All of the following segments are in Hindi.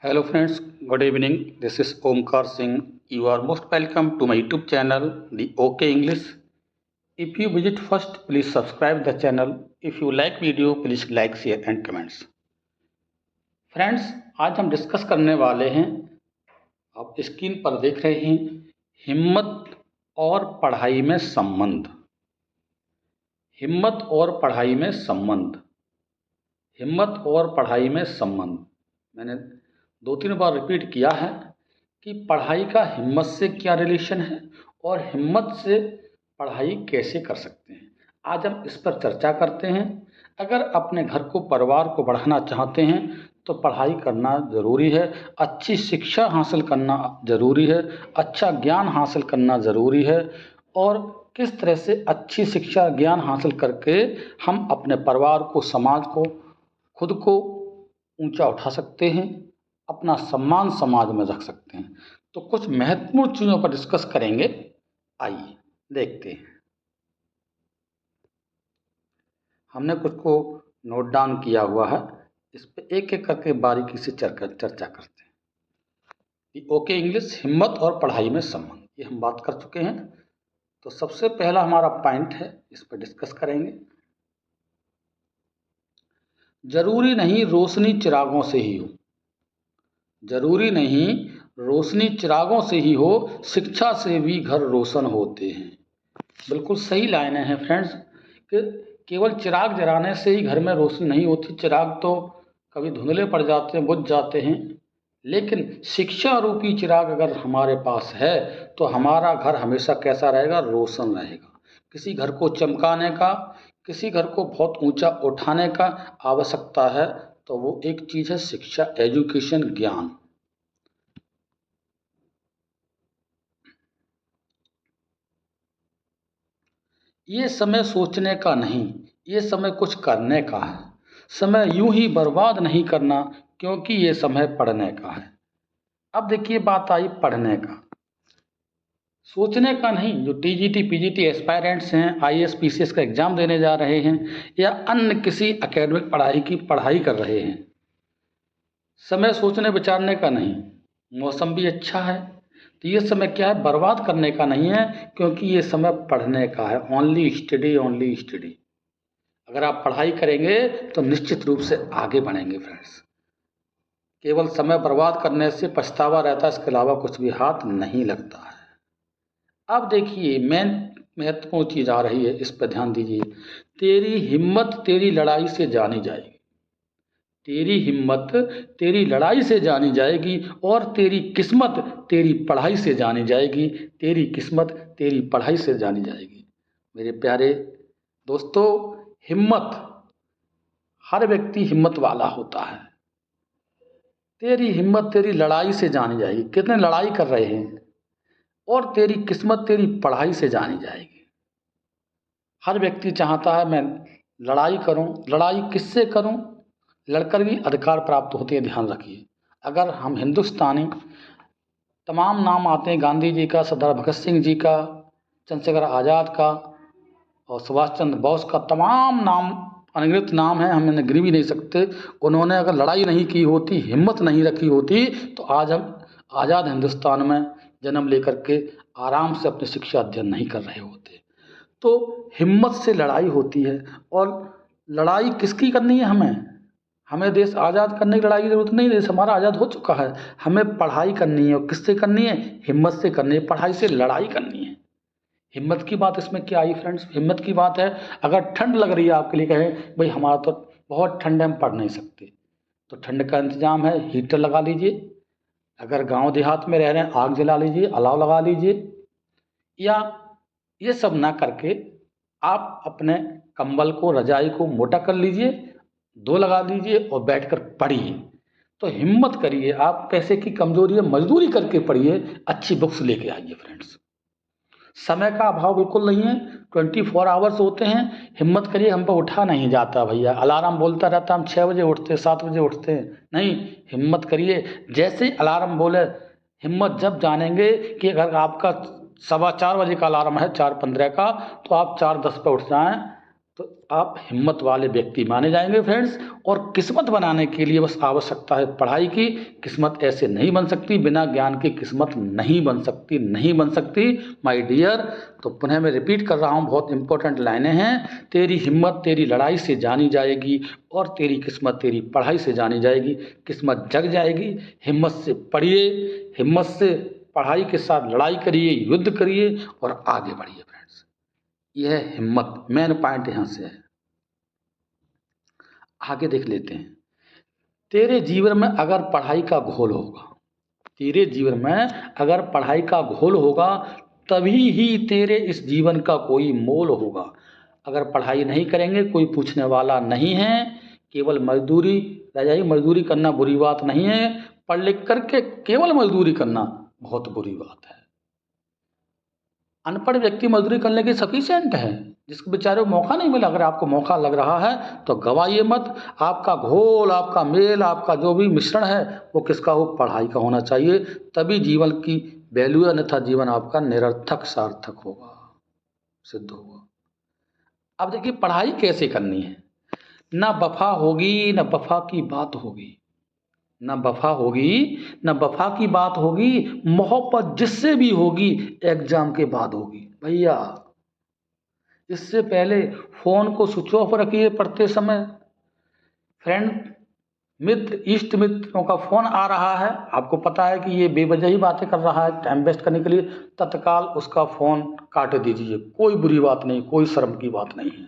Hello friends, good evening. This is Omkar Singh. You are most welcome to my YouTube channel, The OK English. If you visit first, please subscribe the channel. If you like video, please like, share and comments. Friends, आज हम डिस्कस करने वाले हैं, आप स्क्रीन पर देख रहे हैं, हिम्मत और पढ़ाई में संबंध। हिम्मत और पढ़ाई में संबंध। हिम्मत और पढ़ाई में संबंध। मैंने 2-3 बार रिपीट किया है कि पढ़ाई का हिम्मत से क्या रिलेशन है और हिम्मत से पढ़ाई कैसे कर सकते हैं। आज हम इस पर चर्चा करते हैं। अगर अपने घर को, परिवार को बढ़ाना चाहते हैं तो पढ़ाई करना ज़रूरी है, अच्छी शिक्षा हासिल करना ज़रूरी है, अच्छा ज्ञान हासिल करना ज़रूरी है। और किस तरह से अच्छी शिक्षा, ज्ञान हासिल करके हम अपने परिवार को, समाज को, खुद को ऊंचा उठा सकते हैं, अपना सम्मान समाज में रख सकते हैं। तो कुछ महत्वपूर्ण चीज़ों पर डिस्कस करेंगे। आइए देखते हैं। हमने कुछ को नोट डाउन किया हुआ है, इस पर एक एक करके बारीकी से चर्चा करते हैं। ओके इंग्लिश, हिम्मत और पढ़ाई में संबंध, ये हम बात कर चुके हैं। तो सबसे पहला हमारा पॉइंट है, इस पर डिस्कस करेंगे। जरूरी नहीं रोशनी चिरागों से ही हो, जरूरी नहीं रोशनी चिरागों से ही हो, शिक्षा से भी घर रोशन होते हैं। बिल्कुल सही लाइनें हैं फ्रेंड्स, कि केवल चिराग जलाने से ही घर में रोशनी नहीं होती। चिराग तो कभी धुंधले पड़ जाते हैं, बुझ जाते हैं, लेकिन शिक्षा रूपी चिराग अगर हमारे पास है तो हमारा घर हमेशा कैसा रहेगा? रोशन रहेगा। किसी घर को चमकाने का, किसी घर को बहुत ऊंचा उठाने का आवश्यकता है तो वो एक चीज़ है शिक्षा, एजुकेशन, ज्ञान। ये समय सोचने का नहीं, ये समय कुछ करने का है। समय यूं ही बर्बाद नहीं करना, क्योंकि ये समय पढ़ने का है। अब देखिए, बात आई पढ़ने का, सोचने का नहीं। जो टीजीटी पीजीटी एस्पायरेंट्स हैं, आईएएस पीसीएस का एग्ज़ाम देने जा रहे हैं या अन्य किसी एकेडमिक पढ़ाई कर रहे हैं, समय सोचने विचारने का नहीं। मौसम भी अच्छा है तो ये समय क्या है? बर्बाद करने का नहीं है, क्योंकि ये समय पढ़ने का है। Only study, only study. अगर आप पढ़ाई करेंगे तो निश्चित रूप से आगे बढ़ेंगे फ्रेंड्स। केवल समय बर्बाद करने से पछतावा रहता है, इसके अलावा कुछ भी हाथ नहीं लगता है। अब देखिए, मेन महत्वपूर्ण चीज़ आ रही है, इस पर ध्यान दीजिए। तेरी हिम्मत तेरी लड़ाई से जानी जाएगी। तेरी हिम्मत तेरी लड़ाई से जानी जाएगी और तेरी किस्मत तेरी पढ़ाई से जानी जाएगी। तेरी किस्मत तेरी पढ़ाई से जानी जाएगी। मेरे प्यारे दोस्तों, हिम्मत, हर व्यक्ति हिम्मत वाला होता है। तेरी हिम्मत तेरी लड़ाई से जानी जाएगी, कितने लड़ाई कर रहे हैं, और तेरी किस्मत तेरी पढ़ाई से जानी जाएगी। हर व्यक्ति चाहता है मैं लड़ाई करूं। लड़ाई किससे करूं? लड़कर भी अधिकार प्राप्त होते हैं, ध्यान रखिए। अगर हम हिंदुस्तानी, तमाम नाम आते हैं, गांधी जी का, सरदार भगत सिंह जी का, चंद्रशेखर आज़ाद का और सुभाष चंद्र बोस का, तमाम नाम अनगिनत नाम है, हम इन्हें गिन भी नहीं सकते। उन्होंने अगर लड़ाई नहीं की होती, हिम्मत नहीं रखी होती, तो आज हम आज़ाद हिंदुस्तान में जन्म लेकर के आराम से अपनी शिक्षा अध्ययन नहीं कर रहे होते। तो हिम्मत से लड़ाई होती है। और लड़ाई किसकी करनी है? हमें देश आज़ाद करने की लड़ाई की ज़रूरत नहीं, देश हमारा आज़ाद हो चुका है। हमें पढ़ाई करनी है। और किससे करनी है? हिम्मत से करनी है, पढ़ाई से लड़ाई करनी है। हिम्मत की बात इसमें क्या आई फ्रेंड्स? हिम्मत की बात है, अगर ठंड लग रही है आपके लिए, कहें भाई हमारा तो बहुत ठंड है, हम पढ़ नहीं सकते, तो ठंड का इंतजाम है, हीटर लगा लीजिए। अगर गांव देहात में रह रहे हैं, आग जला लीजिए, अलाव लगा लीजिए। या ये सब ना करके आप अपने कंबल को, रजाई को मोटा कर लीजिए, 2 लगा लीजिए और बैठकर पढ़िए। तो हिम्मत करिए। आप पैसे की कमजोरी है, मजदूरी करके पढ़िए, अच्छी बुक्स लेके आइए फ्रेंड्स। समय का अभाव बिल्कुल नहीं है, 24 आवर्स होते हैं। हिम्मत करिए, हम पर उठा नहीं जाता भैया। अलार्म बोलता रहता, हम 6 बजे उठते, 7 बजे उठते हैं, नहीं। हिम्मत करिए, जैसे ही अलार्म बोले, हिम्मत जब जानेंगे कि अगर आपका 4:15 बजे का अलार्म है, 4:15 का, तो आप 4:10 पर उठ जाएं, तो आप हिम्मत वाले व्यक्ति माने जाएंगे फ्रेंड्स। और किस्मत बनाने के लिए बस आवश्यकता है पढ़ाई की। किस्मत ऐसे नहीं बन सकती, बिना ज्ञान की किस्मत नहीं बन सकती, नहीं बन सकती माय डियर। तो पुनः मैं रिपीट कर रहा हूँ, बहुत इंपॉर्टेंट लाइनें हैं। तेरी हिम्मत तेरी लड़ाई से जानी जाएगी और तेरी किस्मत तेरी पढ़ाई से जानी जाएगी। किस्मत जग जाएगी। हिम्मत से पढ़िए, हिम्मत से पढ़ाई के साथ लड़ाई करिए, युद्ध करिए और आगे बढ़िए फ्रेंड्स। यह हिम्मत मेन पॉइंट यहाँ से है। आगे देख लेते हैं। तेरे जीवन में अगर पढ़ाई का घोल होगा, तेरे जीवन में अगर पढ़ाई का घोल होगा, तभी ही तेरे इस जीवन का कोई मोल होगा। अगर पढ़ाई नहीं करेंगे, कोई पूछने वाला नहीं है, केवल मजदूरी रह जाएगी। मजदूरी करना बुरी बात नहीं है, पढ़ लिख करके केवल मजदूरी करना बहुत बुरी बात है। अनपढ़ व्यक्ति मजदूरी करने के सफिशिएंट है, जिसको बेचारे को मौका नहीं मिला। अगर आपको मौका लग रहा है तो गवाइए मत। आपका घोल, आपका मेल, आपका जो भी मिश्रण है वो किसका हो? पढ़ाई का होना चाहिए। तभी जीवन की वैल्यू, अन्यथा जीवन आपका निरर्थक सार्थक होगा, सिद्ध होगा। अब देखिए पढ़ाई कैसे करनी है। ना वफा होगी, ना वफा की बात होगी, न वफा होगी, न वफा की बात होगी। मोहब्बत जिससे भी होगी एग्जाम के बाद होगी। भैया इससे पहले फोन को स्विच ऑफ रखिए पढ़ते समय। फ्रेंड, मित्र, इष्ट मित्रों का फोन आ रहा है, आपको पता है कि ये बेवजह ही बातें कर रहा है टाइम वेस्ट करने के लिए, तत्काल उसका फोन काट दीजिए। कोई बुरी बात नहीं, कोई शर्म की बात नहीं है,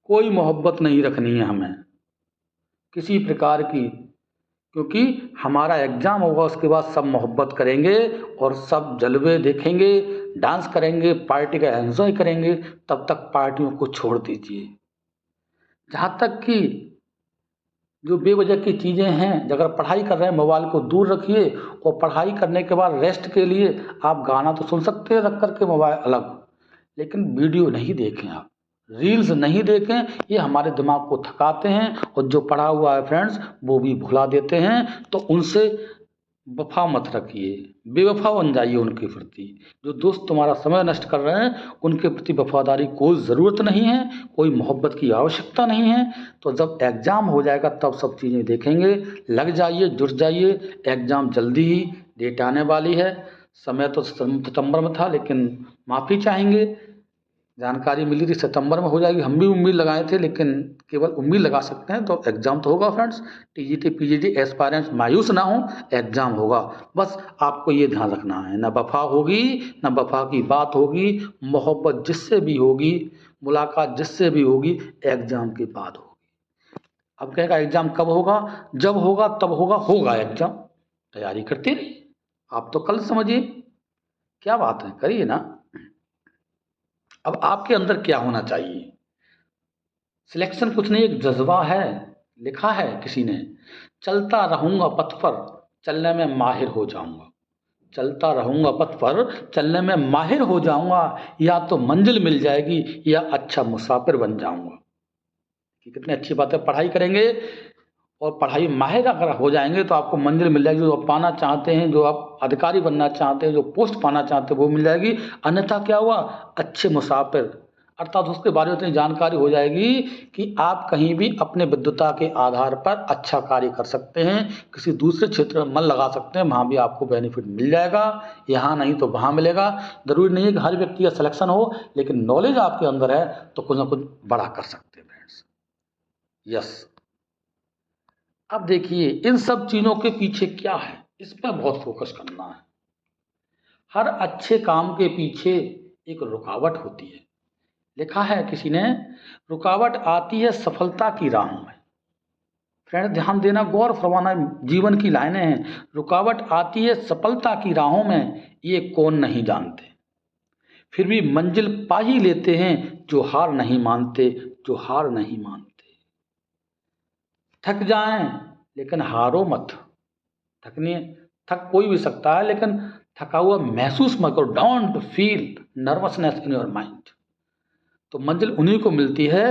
कोई मोहब्बत नहीं रखनी है हमें किसी प्रकार की। क्योंकि हमारा एग्ज़ाम होगा, उसके बाद सब मोहब्बत करेंगे और सब जलवे देखेंगे, डांस करेंगे, पार्टी का एंजॉय करेंगे। तब तक पार्टियों को छोड़ दीजिए। जहाँ तक कि जो बेवजह की चीज़ें हैं, अगर पढ़ाई कर रहे हैं मोबाइल को दूर रखिए। और पढ़ाई करने के बाद रेस्ट के लिए आप गाना तो सुन सकते हैं रख करके मोबाइल अलग, लेकिन वीडियो नहीं देखें, आप रील्स नहीं देखें। ये हमारे दिमाग को थकाते हैं और जो पढ़ा हुआ है फ्रेंड्स वो भी भुला देते हैं। तो उनसे वफा मत रखिए, बेवफा बन जाइए उनके प्रति। जो दोस्त तुम्हारा समय नष्ट कर रहे हैं उनके प्रति वफादारी कोई ज़रूरत नहीं है, कोई मोहब्बत की आवश्यकता नहीं है। तो जब एग्ज़ाम हो जाएगा तब सब चीज़ें देखेंगे। लग जाइए, जुट जाइए। एग्ज़ाम जल्दी ही, डेट आने वाली है। समय तो सितंबर में था, लेकिन माफ़ी चाहेंगे, जानकारी मिली थी सितंबर में हो जाएगी। हम भी उम्मीद लगाए थे, लेकिन केवल उम्मीद लगा सकते हैं। तो एग्ज़ाम तो होगा फ्रेंड्स। टीजीटी पीजीटी एस्पायरेंट्स मायूस ना हो, एग्ज़ाम होगा। बस आपको ये ध्यान रखना है, ना वफा होगी, ना वफा की बात होगी। मोहब्बत जिससे भी होगी, मुलाकात जिससे भी होगी, एग्ज़ाम के बाद होगी। अब कहेगा एग्ज़ाम कब होगा? जब होगा तब होगा, होगा एग्ज़ाम। तैयारी करते रहिए। आप तो कल समझिए, क्या बात है, करिए ना। अब आपके अंदर क्या होना चाहिए? सिलेक्शन कुछ नहीं, एक जज्बा है। लिखा है किसी ने, चलता रहूंगा पथ पर, चलने में माहिर हो जाऊंगा। चलता रहूंगा पथ पर, चलने में माहिर हो जाऊंगा। या तो मंजिल मिल जाएगी या अच्छा मुसाफिर बन जाऊंगा। कि कितनी अच्छी बात है। पढ़ाई करेंगे और पढ़ाई माहिर अगर हो जाएंगे तो आपको मंजिल मिल जाएगी। जो आप पाना चाहते हैं, जो आप अधिकारी बनना चाहते हैं, जो पोस्ट पाना चाहते हैं, वो मिल जाएगी। अन्यथा क्या हुआ? अच्छे मुसाफिर, अर्थात उसके बारे में इतनी जानकारी हो जाएगी कि आप कहीं भी अपने विद्वता के आधार पर अच्छा कार्य कर सकते हैं। किसी दूसरे क्षेत्र में मन लगा सकते हैं, वहाँ भी आपको बेनिफिट मिल जाएगा। यहाँ नहीं तो वहाँ मिलेगा। ज़रूरी नहीं है कि हर व्यक्ति का सिलेक्शन हो, लेकिन नॉलेज आपके अंदर है तो कुछ ना कुछ बड़ा कर सकते हैं फ्रेंड्स। यस। अब देखिए इन सब चीज़ों के पीछे क्या है, इस पर बहुत फोकस करना है। हर अच्छे काम के पीछे एक रुकावट होती है। लिखा है किसी ने, रुकावट आती है सफलता की राहों में। फ्रेंड ध्यान देना, गौर फरमाना, जीवन की लाइनें हैं। रुकावट आती है सफलता की राहों में, ये कौन नहीं जानते। फिर भी मंजिल पा ही लेते हैं जो हार नहीं मानते, जो हार नहीं मानते। थक जाएं लेकिन हारो मत। थकने थक कोई भी सकता है, लेकिन थका हुआ महसूस मत करो। Don't feel nervousness in your mind. तो मंजिल उन्हीं को मिलती है।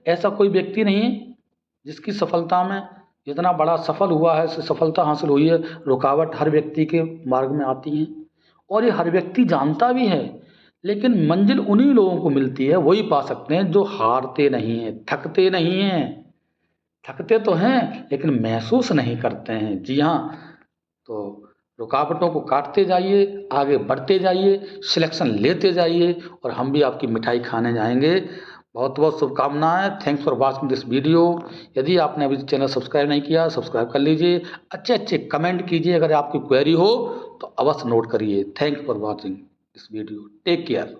ऐसा कोई व्यक्ति नहीं जिसकी सफलता में, जितना बड़ा सफल हुआ है, सफलता हासिल हुई है, रुकावट हर व्यक्ति के मार्ग में आती है। और ये हर व्यक्ति जानता भी है, लेकिन मंजिल उन्हीं लोगों को मिलती है, वही पा सकते हैं जो हारते नहीं हैं, थकते नहीं हैं। थकते तो हैं लेकिन महसूस नहीं करते हैं। जी हाँ, तो रुकावटों को काटते जाइए, आगे बढ़ते जाइए, सिलेक्शन लेते जाइए और हम भी आपकी मिठाई खाने जाएँगे। बहुत-बहुत शुभकामनाएँ। Thanks for watching this video. यदि आपने अभी चैनल सब्सक्राइब नहीं किया, सब्सक्राइब कर लीजिए। अच्छे-अच्छे कमेंट कीजिए, अगर आपकी क्वेरी हो तो अवश्य नोट करिए। Thanks for watching this video. Take care.